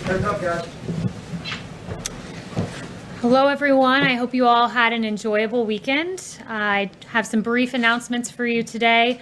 Heads up, guys. Hello, everyone. I hope you all had an enjoyable weekend. I have some brief announcements for you today.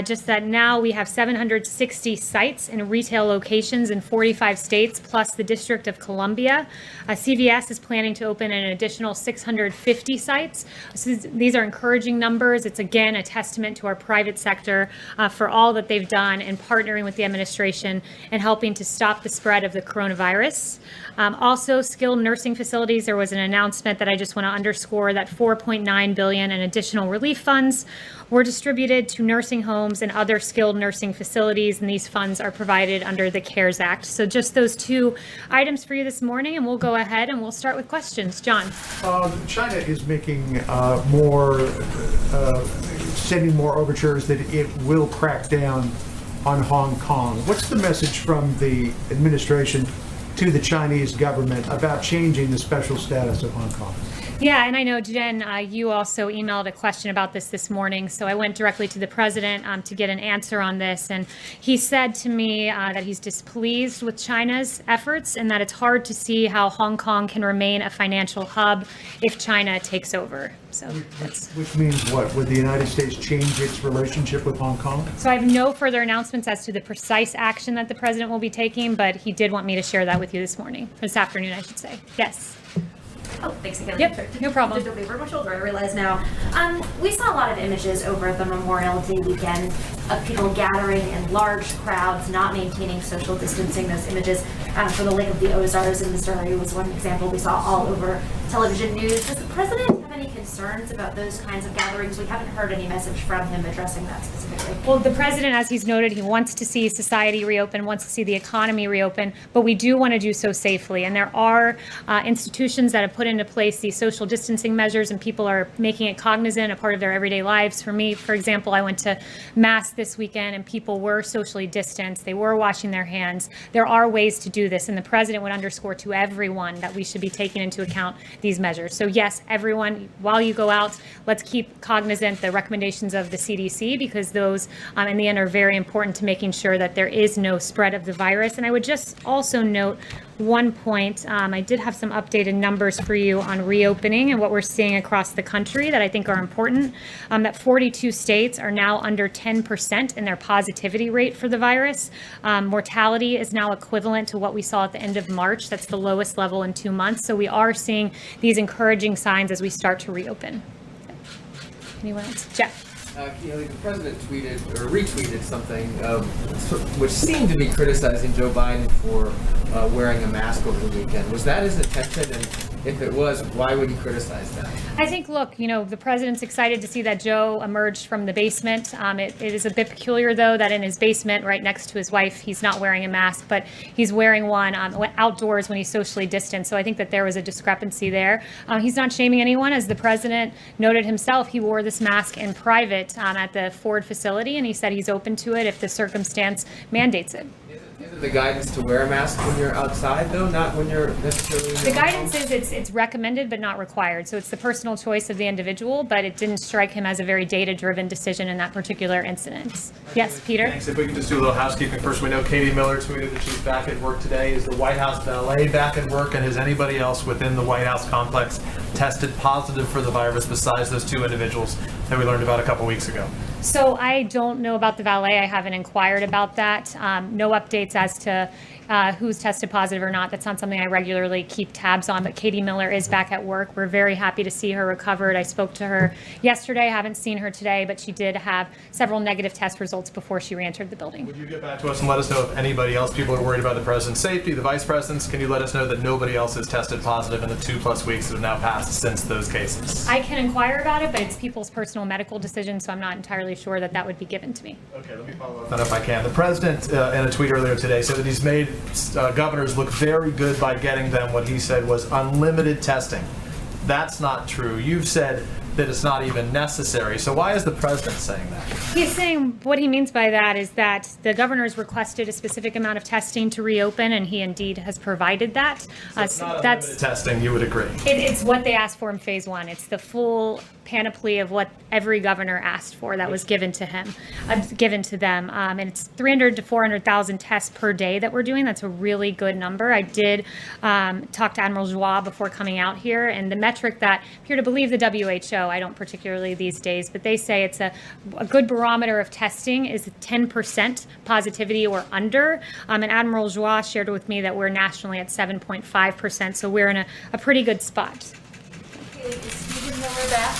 Just that now we have 760 sites in retail locations in 45 states, plus the District of Columbia. CVS is planning to open an additional 650 sites. So these are encouraging numbers. It's, again, a testament to our private sector for all that they've done in partnering with the administration and helping to stop the spread of the coronavirus. Also, skilled nursing facilities, there was an announcement that I just want to underscore that $4.9 billion in additional relief funds were distributed to nursing homes and other skilled nursing facilities, and these funds are provided under the CARES Act. So just those two items for you this morning, and we'll go ahead and we'll start with questions. John. China is making sending more overtures that it will crack down on Hong Kong. What's the message from the administration to the Chinese government about changing the special status of Hong Kong? Yeah, and I know, Jen, you also emailed a question about this morning, so I went directly to the president to get an answer on this, and he said to me that he's displeased with China's efforts and that it's hard to see how Hong Kong can remain a financial hub if China takes over. So which means what? Would the United States change its relationship with Hong Kong? So I have no further announcements as to the precise action that the president will be taking, but he did want me to share that with you this afternoon, I should say. Yes. Oh, thanks again. Yep, no problem. Did over my shoulder, I realize now. We saw a lot of images over the Memorial Day weekend of people gathering in large crowds, not maintaining social distancing. Those images from the Lake of the Ozarks in Missouri was one example we saw all over television news. Does the president have any concerns about those kinds of gatherings? We haven't heard any message from him addressing that specifically. Well, the president, as he's noted, he wants to see society reopen, wants to see the economy reopen, but we do want to do so safely. And there are institutions that have put into place these social distancing measures, and people are making it cognizant, a part of their everyday lives. For me, for example, I went to Mass this weekend and people were socially distanced. They were washing their hands. There are ways to do this, and the president would underscore to everyone that we should be taking into account these measures. So yes, everyone, while you go out, let's keep cognizant the recommendations of the CDC, because those in the end are very important to making sure that there is no spread of the virus. And I would just also note one point. I did have some updated numbers for you on reopening and what we're seeing across the country that I think are important. That 42 states are now under 10% in their positivity rate for the virus. Mortality is now equivalent to what we saw at the end of March. That's the lowest level in 2 months. So we are seeing these encouraging signs as we start to reopen. Anyone else? Jeff. The president tweeted or retweeted something which seemed to be criticizing Joe Biden for wearing a mask over the weekend. Was that his intention? And if it was, why would he criticize that? I think, look, the president's excited to see that Joe emerged from the basement. It is a bit peculiar, though, that in his basement right next to his wife, he's not wearing a mask, but he's wearing one outdoors when he's socially distanced. So I think that there was a discrepancy there. He's not shaming anyone. As the president noted himself, he wore this mask in private at the Ford facility, and he said he's open to it if the circumstance mandates it. Isn't the guidance to wear a mask when you're outside, though, not when you're necessarily in the guidance home? Is it's recommended but not required. So it's the personal choice of the individual, but it didn't strike him as a very data-driven decision in that particular incident. Yes, Peter? Thanks. If we could just do a little housekeeping first. We know Katie Miller tweeted that she's back at work today. Is the White House valet back at work, and has anybody else within the White House complex tested positive for the virus besides those two individuals that we learned about a couple weeks ago? So I don't know about the valet. I haven't inquired about that. No updates as to who's tested positive or not. That's not something I regularly keep tabs on, but Katie Miller is back at work. We're very happy to see her recovered. I spoke to her yesterday. I haven't seen her today, but she did have several negative test results before she re-entered the building. Would you get back to us and let us know if anybody else, people are worried about the president's safety, the vice president's? Can you let us know that nobody else has tested positive in the 2+ weeks that have now passed since those cases? I can inquire about it, but it's people's personal medical decision, so I'm not entirely sure that would be given to me. Okay, let me follow up that if I can. The president, in a tweet earlier today, said that he's made governors look very good by getting them what he said was unlimited testing. That's not true. You've said that it's not even necessary. So why is the president saying that? He's saying what he means by that is that the governor's requested a specific amount of testing to reopen, and he indeed has provided that. So it's not unlimited testing, you would agree? It's what they asked for in phase one. It's the full panoply of what every governor asked for that was given to him, given to them. And it's 300 to 400,000 tests per day that we're doing. That's a really good number. I did talk to Admiral Joie before coming out here, and the metric that I appear to believe the WHO, I don't particularly these days, but they say it's a good barometer of testing is 10% positivity or under. And Admiral Joie shared with me that we're nationally at 7.5%, so we're in a pretty good spot. Is Stephen Miller back?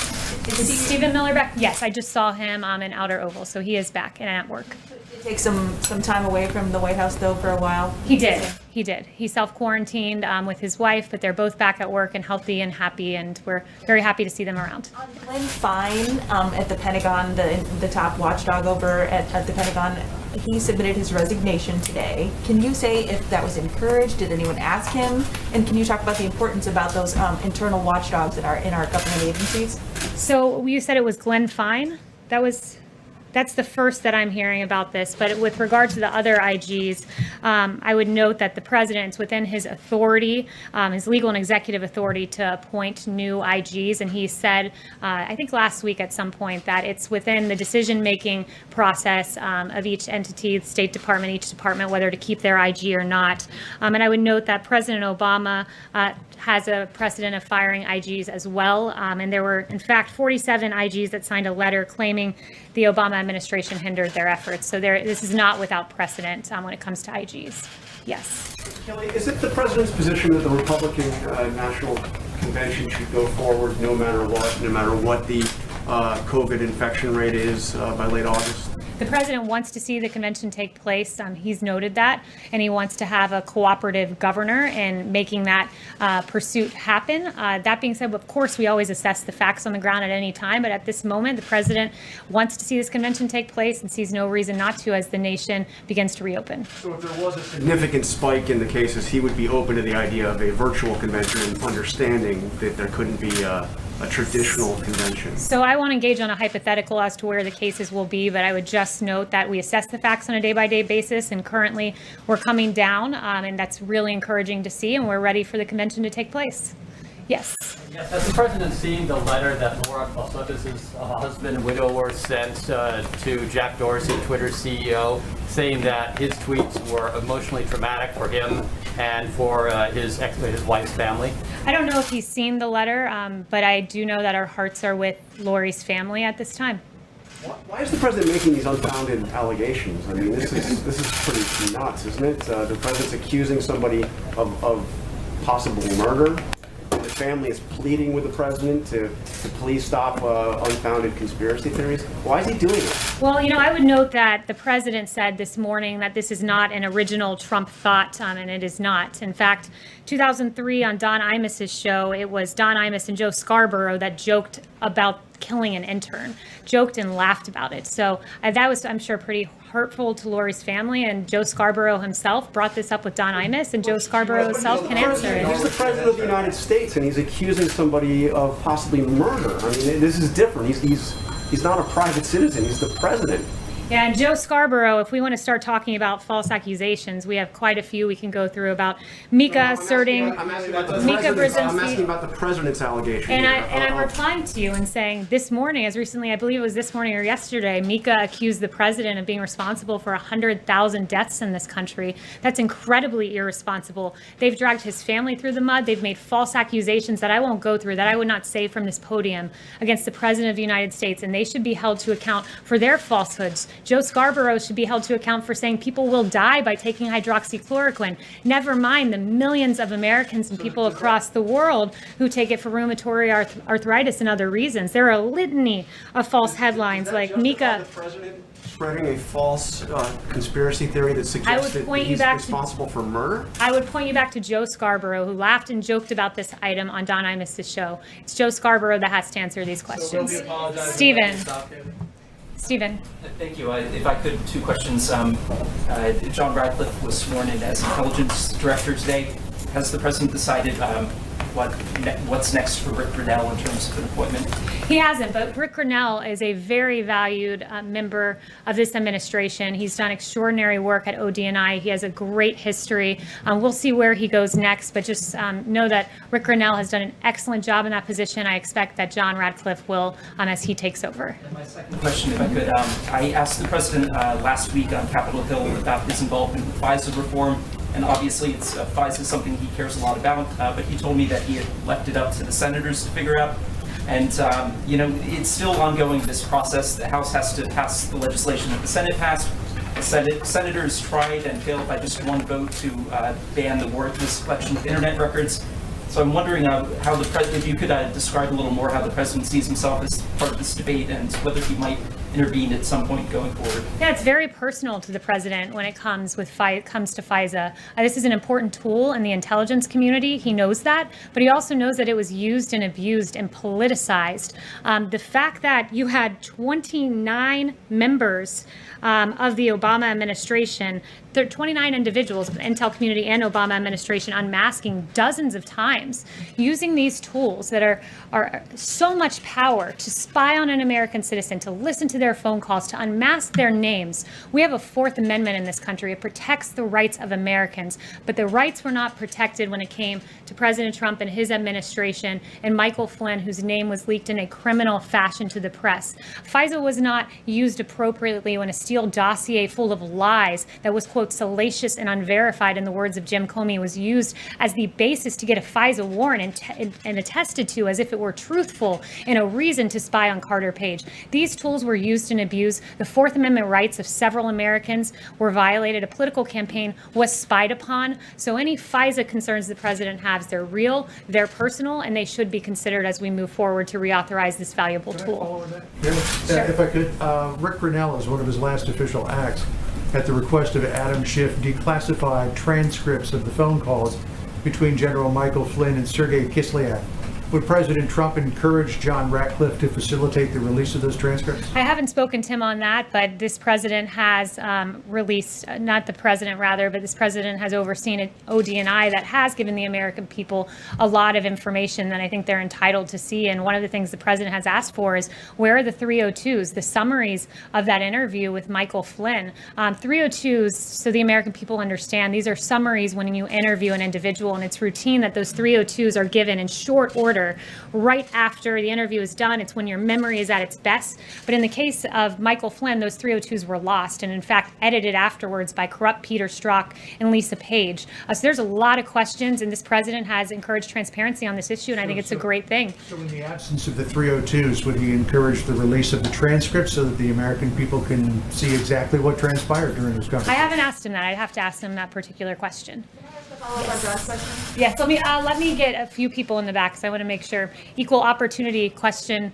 Is Stephen Miller back? Yes, I just saw him in Outer Oval, so he is back and at work. Did he take some time away from the White House, though, for a while? He did. He did. He self-quarantined with his wife, but they're both back at work and healthy and happy, and we're very happy to see them around. On Glenn Fine at the Pentagon, the top watchdog over at the Pentagon, he submitted his resignation today. Can you say if that was encouraged? Did anyone ask him? And can you talk about the importance about those internal watchdogs that are in our government agencies? So you said it was Glenn Fine? That's the first that I'm hearing about this. But with regard to the other IGs, I would note that the president's within his authority, his legal and executive authority to appoint new IGs. And he said, I think last week at some point, that it's within the decision-making process of each entity, the State Department, each department, whether to keep their IG or not. And I would note that President Obama has a precedent of firing IGs as well. And there were, in fact, 47 IGs that signed a letter claiming the Obama administration hindered their efforts. So this is not without precedent when it comes to IGs. Yes. Kayleigh, is it the president's position that the Republican National Convention should go forward no matter what the COVID infection rate is by late August? The president wants to see the convention take place. He's noted that, and he wants to have a cooperative governor in making that pursuit happen. That being said, of course, we always assess the facts on the ground at any time, but at this moment, the president wants to see this convention take place and sees no reason not to as the nation begins to reopen. So if there was a significant spike in the cases, he would be open to the idea of a virtual convention, understanding that there couldn't be a traditional convention. So I won't engage on a hypothetical as to where the cases will be, but I would just note that we assess the facts on a day-by-day basis, and currently we're coming down, and that's really encouraging to see, and we're ready for the convention to take place. Yes. Yes, has the president seen the letter that Laura Falsotis' husband and widower sent to Jack Dorsey, Twitter's CEO, saying that his tweets were emotionally traumatic for him and for his wife's family? I don't know if he's seen the letter, but I do know that our hearts are with Lori's family at this time. Why is the president making these unfounded allegations? I mean, this is pretty nuts, isn't it? The president's accusing somebody of possible murder. The family is pleading with the president to please stop unfounded conspiracy theories. Why is he doing it? Well, I would note that the president said this morning that this is not an original Trump thought, and it is not. In fact, 2003 on Don Imus's show, it was Don Imus and Joe Scarborough that joked about killing an intern, joked and laughed about it. So that was, I'm sure, pretty hurtful to Lori's family, and Joe Scarborough himself brought this up with Don Imus, and Joe Scarborough himself can answer it. He's the president of the United States, and he's accusing somebody of possibly murder. I mean, this is different. He's not a private citizen. He's the president. Yeah, and Joe Scarborough, if we want to start talking about false accusations, we have quite a few we can go through about Mika asserting, I'm asking about the president's allegation. And I'm replying to you and saying this morning, as recently, I believe it was this morning or yesterday, Mika accused the president of being responsible for 100,000 deaths in this country. That's incredibly irresponsible. They've dragged his family through the mud. They've made false accusations that I won't go through, that I would not say from this podium, against the president of the United States, and they should be held to account for their falsehoods. Joe Scarborough should be held to account for saying people will die by taking hydroxychloroquine. Never mind the millions of Americans and people across the world who take it for rheumatoid arthritis and other reasons. There are a litany of false headlines like Mika. The president spreading a false conspiracy theory that suggests that he's responsible for murder? I would point you back to Joe Scarborough, who laughed and joked about this item on Don Imus's show. It's Joe Scarborough that has to answer these questions. Stephen. Thank you. If I could, two questions. John Radcliffe was sworn in as intelligence director today. Has the president decided what's next for Rick Grinnell in terms of an appointment? He hasn't, but Rick Grinnell is a very valued member of this administration. He's done extraordinary work at ODNI. He has a great history. We'll see where he goes next, but just know that Rick Grinnell has done an excellent job in that position. I expect that John Radcliffe will as he takes over. And my second question, if I could, I asked the president last week on Capitol Hill about his involvement with FISA reform. And obviously, FISA is something he cares a lot about, but he told me that he had left it up to the senators to figure out. And, it's still ongoing, this process. The House has to pass the legislation that the Senate passed. The senators tried and failed by just one vote to ban the warrantless collection of internet records. So I'm wondering how the president, if you could describe a little more how the president sees himself as part of this debate and whether he might intervene at some point going forward. Yeah, it's very personal to the president when it comes to FISA. This is an important tool in the intelligence community. He knows that, but he also knows that it was used and abused and politicized. The fact that you had 29 members of the Obama administration, there are 29 individuals of the intel community and Obama administration unmasking dozens of times, using these tools that are so much power to spy on an American citizen, to listen to their phone calls, to unmask their names. We have a Fourth Amendment in this country. It protects the rights of Americans, but the rights were not protected when it came to President Trump and his administration and Michael Flynn, whose name was leaked in a criminal fashion to the press. FISA was not used appropriately when a Steele dossier full of lies that was, quote, salacious and unverified, in the words of Jim Comey, was used as the basis to get a FISA warrant and attested to as if it were truthful and a reason to spy on Carter Page. These tools were used and abused. The Fourth Amendment rights of several Americans were violated. A political campaign was spied upon. So any FISA concerns the president has, they're real, they're personal, and they should be considered as we move forward to reauthorize this valuable tool. Yeah, if I could, Rick Grinnell, as one of his last official acts, at the request of Adam Schiff, declassified transcripts of the phone calls between General Michael Flynn and Sergei Kislyak. Would President Trump encourage John Ratcliffe to facilitate the release of those transcripts? I haven't spoken to him on that, but this president has released, not the president rather, but this president has overseen an ODNI that has given the American people a lot of information that I think they're entitled to see. And one of the things the president has asked for is, where are the 302s, the summaries of that interview with Michael Flynn? 302s, so the American people understand, these are summaries when you interview an individual, and it's routine that those 302s are given in short order right after the interview is done. It's when your memory is at its best. But in the case of Michael Flynn, those 302s were lost and in fact edited afterwards by corrupt Peter Strzok and Lisa Page. So there's a lot of questions, and this president has encouraged transparency on this issue, and I think it's a great thing. So in the absence of the 302s, would he encourage the release of the transcripts so that the American people can see exactly what transpired during this conversation? I haven't asked him that. I'd have to ask him that particular question. Follow-up on John's question? Yes, let me get a few people in the back, because I want to make sure. Equal opportunity question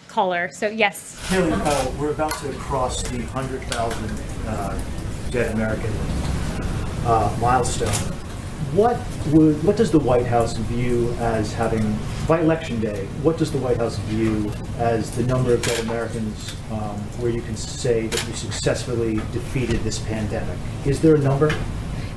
caller. So yes. Kayleigh, we're about to cross the 100,000 dead American milestone. What does the White House view as having, by Election Day, what does the White House view as the number of dead Americans where you can say that you successfully defeated this pandemic? Is there a number?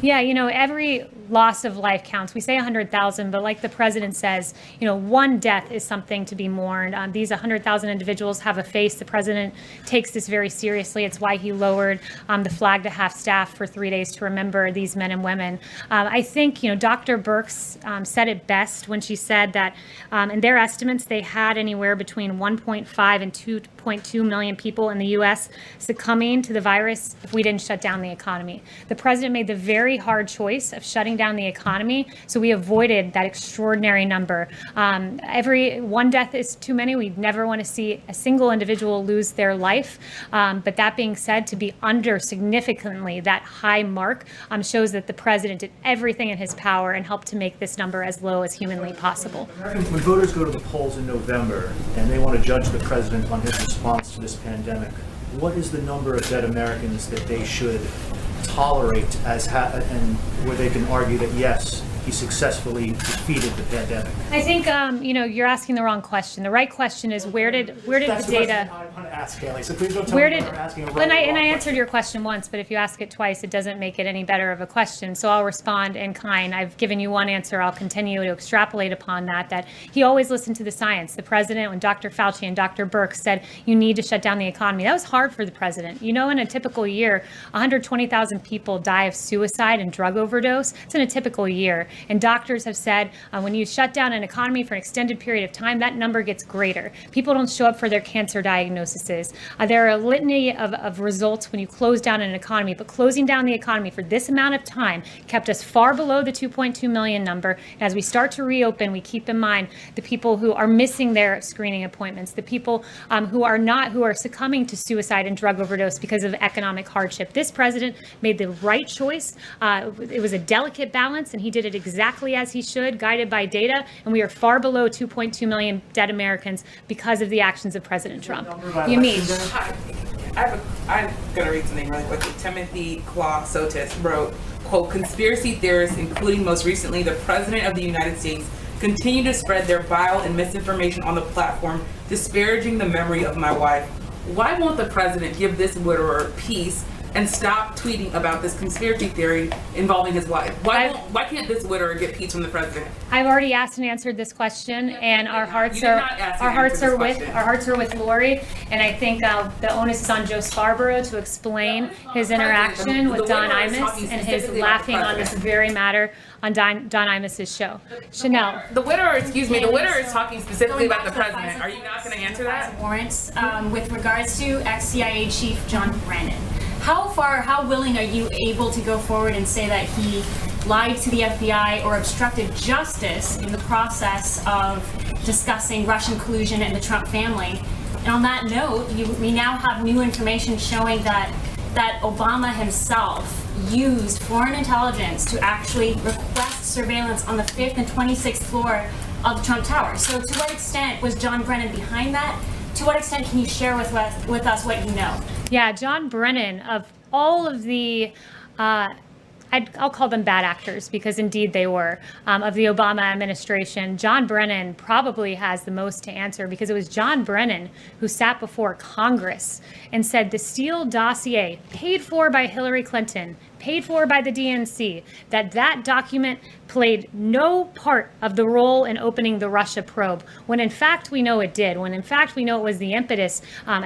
Yeah, every loss of life counts. We say 100,000, but like the president says, one death is something to be mourned. These 100,000 individuals have a face. The president takes this very seriously. It's why he lowered the flag to half-staff for 3 days to remember these men and women. I think, Dr. Birx said it best when she said that in their estimates, they had anywhere between 1.5 and 2.2 million people in the U.S. succumbing to the virus if we didn't shut down the economy. The president made the very hard choice of shutting down the economy, so we avoided that extraordinary number. Every one death is too many. We never want to see a single individual lose their life. But that being said, to be under significantly that high mark shows that the president did everything in his power and helped to make this number as low as humanly possible. When voters go to the polls in November and they want to judge the president on his response to this pandemic, what is the number of dead Americans that they should tolerate and where they can argue that yes, he successfully defeated the pandemic? I think you're asking the wrong question. The right question is where did the data? I want to ask, Kayleigh, so please don't tell Where me did, we're asking a and right or I wrong answered question. your question once, but if you ask it twice, it doesn't make it any better of a question. So I'll respond in kind. I've given you one answer. I'll continue to extrapolate upon that he always listened to the science. The president, when Dr. Fauci and Dr. Birx said you need to shut down the economy, that was hard for the president. You know, in a typical year, 120,000 people die of suicide and drug overdose. It's in a typical year. And doctors have said when you shut down an economy for an extended period of time, that number gets greater. People don't show up for their cancer diagnoses. There are a litany of results when you close down an economy, but closing down the economy for this amount of time kept us far below the 2.2 million number. And as we start to reopen, we keep in mind the people who are missing their screening appointments, the people who are succumbing to suicide and drug overdose because of economic hardship. This president made the right choice. It was a delicate balance, and he did it exactly as he should, guided by data. And we are far below 2.2 million dead Americans because of the actions of President Trump. You mean? I'm going to read something really quickly. Timothy Claw Sotis wrote, quote, "Conspiracy theorists, including most recently the President of the United States, continue to spread their vile and misinformation on the platform, disparaging the memory of my wife. Why won't the President give this widower peace and stop tweeting about this conspiracy theory involving his wife? Why can't this widower get peace from the President?" I've already asked and answered this question, and our hearts You did not ask and answer this question. with Lori, and I think the onus is on Joe Scarborough to explain his interaction with Don widower is Imus talking and his specifically about laughing the on this president. very matter on Don Imus's show. Chanel. The widower is talking specifically about the President. Are you not going to answer that? Warrants with regards to ex-CIA Chief John Brennan. How willing are you able to go forward and say that he lied to the FBI or obstructed justice in the process of discussing Russian collusion and the Trump family? And on that note, we now have new information showing that Obama himself used foreign intelligence to actually request surveillance on the 5th and 26th floor of the Trump Tower. So to what extent was John Brennan behind that? To what extent can you share with us what you know? Yeah, John Brennan, of all of the, I'll call them bad actors because indeed they were, of the Obama administration, John Brennan probably has the most to answer because it was John Brennan who sat before Congress and said the Steele dossier, paid for by Hillary Clinton, paid for by the DNC, that document played no part of the role in opening the Russia probe, when in fact we know it did, when in fact we know it was the impetus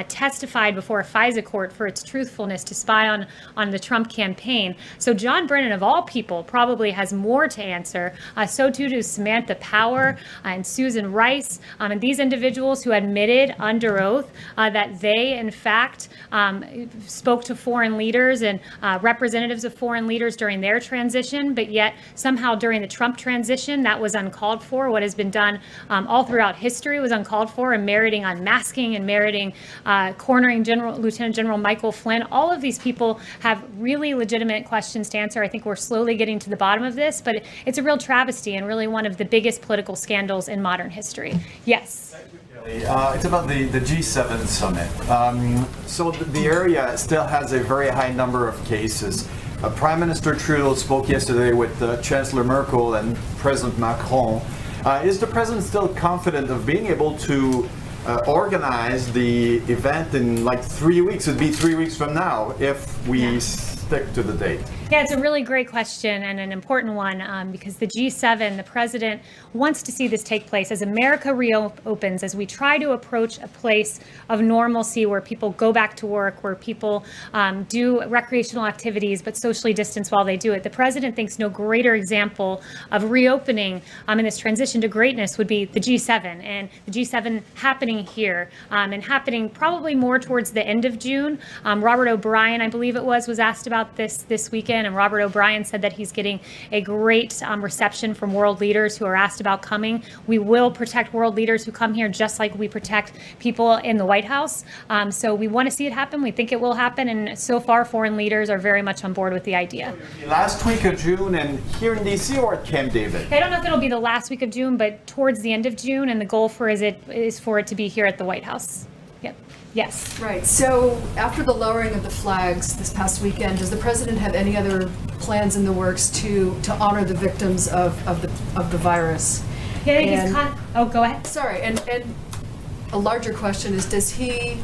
testified before a FISA court for its truthfulness to spy on the Trump campaign. So John Brennan, of all people, probably has more to answer. So too do Samantha Power and Susan Rice, and these individuals who admitted under oath that they, in fact, spoke to foreign leaders and representatives of foreign leaders during their transition, but yet somehow during the Trump transition, that was uncalled for. What has been done all throughout history was uncalled for, and meriting unmasking and meriting cornering Lieutenant General Michael Flynn. All of these people have really legitimate questions to answer. I think we're slowly getting to the bottom of this, but it's a real travesty and really one of the biggest political scandals in modern history. Yes. It's about the G7 summit. So the area still has a very high number of cases. Prime Minister Trudeau spoke yesterday with Chancellor Merkel and President Macron. Is the president still confident of being able to organize the event in like 3 weeks? It'd be 3 weeks from now if we stick to the date. Yeah, it's a really great question and an important one because the G7, the president wants to see this take place as America reopens, as we try to approach a place of normalcy where people go back to work, where people do recreational activities but socially distance while they do it. The president thinks no greater example of reopening in this transition to greatness would be the G7, and the G7 happening here and happening probably more towards the end of June. Robert O'Brien, I believe it was asked about this weekend. And Robert O'Brien said that he's getting a great reception from world leaders who are asked about coming. We will protect world leaders who come here just like we protect people in the White House. So we want to see it happen. We think it will happen. And so far, foreign leaders are very much on board with the idea. Last week of June and here in D.C. or at Camp David? I don't know if it'll be the last week of June, but towards the end of June. And the goal is for it to be here at the White House. Yep. Yes. Right. So after the lowering of the flags this past weekend, does the president have any other plans in the works to honor the victims of the virus? Yeah, go ahead. Sorry. And a larger question is, does he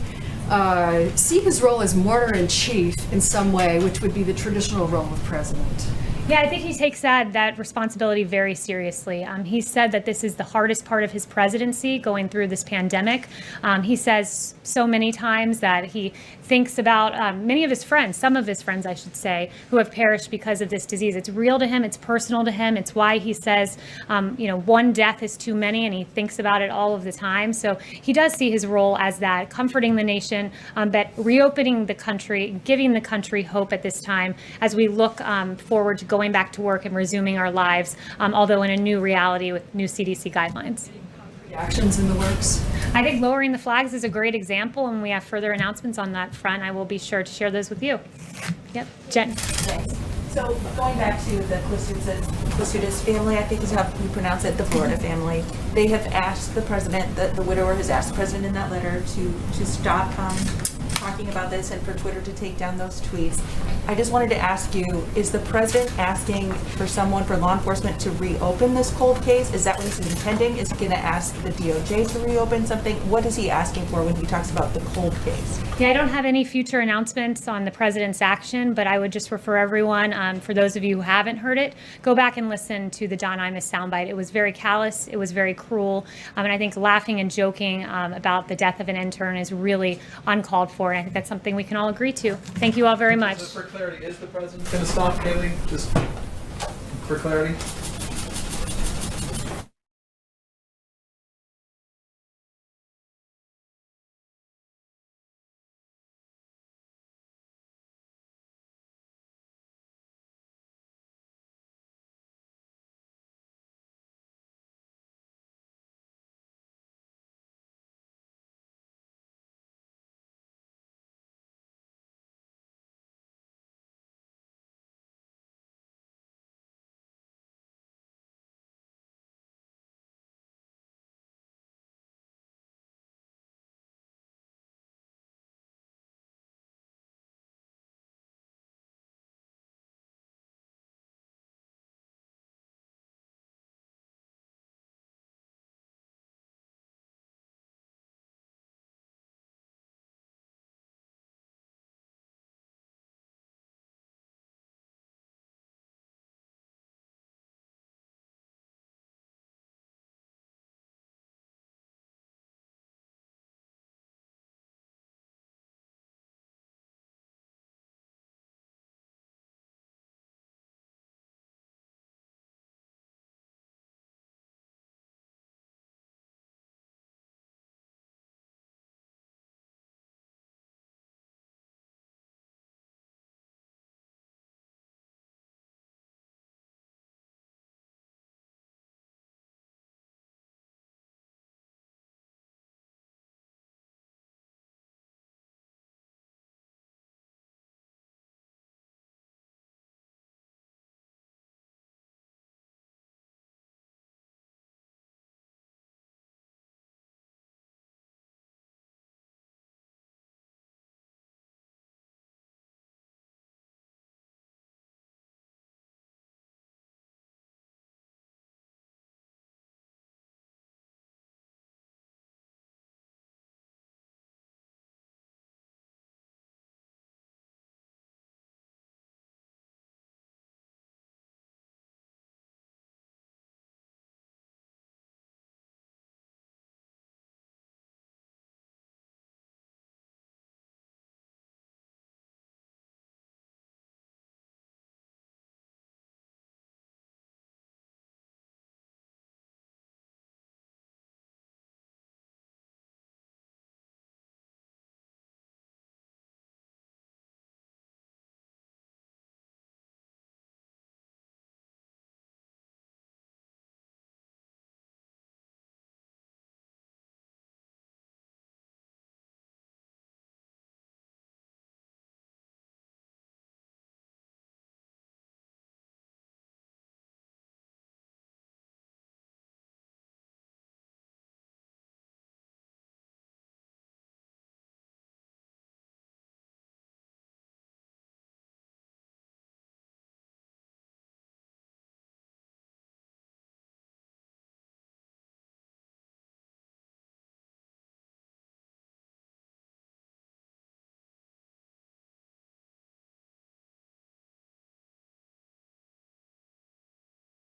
see his role as mourner-in-chief in some way, which would be the traditional role of president? Yeah, I think he takes that responsibility very seriously. He said that this is the hardest part of his presidency, going through this pandemic. He says so many times that he thinks about many of his friends, some of his friends, I should say, who have perished because of this disease. It's real to him. It's personal to him. It's why he says, one death is too many, and he thinks about it all of the time. So he does see his role as that, comforting the nation, but reopening the country, giving the country hope at this time as we look forward to going back to work and resuming our lives, although in a new reality with new CDC guidelines. Actions in the works? I think lowering the flags is a great example, and we have further announcements on that front. I will be sure to share those with you. Yep, Jen. Thanks. So going back to the Clisudis family, I think is how you pronounce it, the Florida family. They have asked the president, the widower has asked the president in that letter to stop talking about this and for Twitter to take down those tweets. I just wanted to ask you, is the president asking for law enforcement to reopen this cold case? Is that what he's intending? Is he going to ask the DOJ to reopen something? What is he asking for when he talks about the cold case? Yeah, I don't have any future announcements on the president's action, but I would just refer everyone, for those of you who haven't heard it, go back and listen to the Don Imus soundbite. It was very callous, it was very cruel, and I think laughing and joking about the death of an intern is really uncalled for, and I think that's something we can all agree to. Thank you all very much. Just for clarity, is the president going to stop, Kayleigh? Just for clarity?